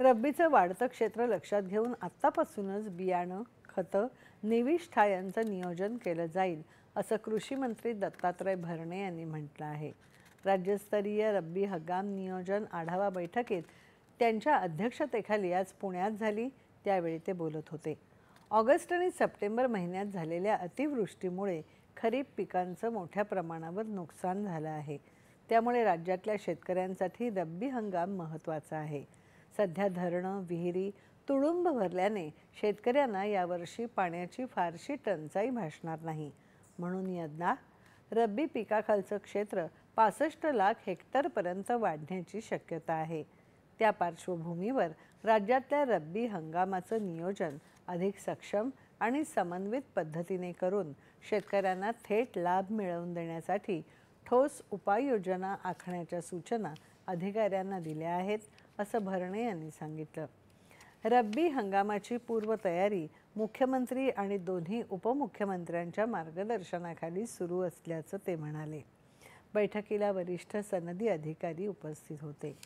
रब्बीचं वाढतं क्षेत्र लक्षात घेऊन आत्तापासूनच बियाणं, खतं, निविष्ठा यांचं नियोजन केलं जाईल, असं कृषी मंत्री दत्तात्रय भरणे यांनी म्हटलं आहे. राज्यस्तरीय रब्बी हंगाम नियोजन आढावा बैठकीत त्यांच्या अध्यक्षतेखाली आज पुण्यात झाली, त्यावेळी ते बोलत होते. ऑगस्ट आणि सप्टेंबर महिन्यात झालेल्या अतिवृष्टीमुळे खरीप पिकांचं मोठ्या प्रमाणावर नुकसान झालं आहे. त्यामुळे राज्यातल्या शेतकऱ्यांसाठी रब्बी हंगाम महत्त्वाचा आहे. सध्या धरणं, विहिरी तुडुंब भरल्याने शेतकऱ्यांना यावर्षी पाण्याची फारशी टंचाई भासणार नाही. म्हणून यंदा रब्बी पिकाखालचं क्षेत्र 65 लाख हेक्टरपर्यंत वाढण्याची शक्यता आहे. त्या पार्श्वभूमीवर राज्यातल्या रब्बी हंगामाचं नियोजन अधिक सक्षम आणि समन्वित पद्धतीने करून शेतकऱ्यांना थेट लाभ मिळवून देण्यासाठी ठोस उपाययोजना आखण्याच्या सूचना अधिकाऱ्यांना दिल्या आहेत, असं भरणे यांनी सांगितलं. रब्बी हंगामाची पूर्वतयारी मुख्यमंत्री आणि दोन्ही उपमुख्यमंत्र्यांच्या मार्गदर्शनाखाली सुरू असल्याचं ते म्हणाले. बैठकीला वरिष्ठ सनदी अधिकारी उपस्थित होते.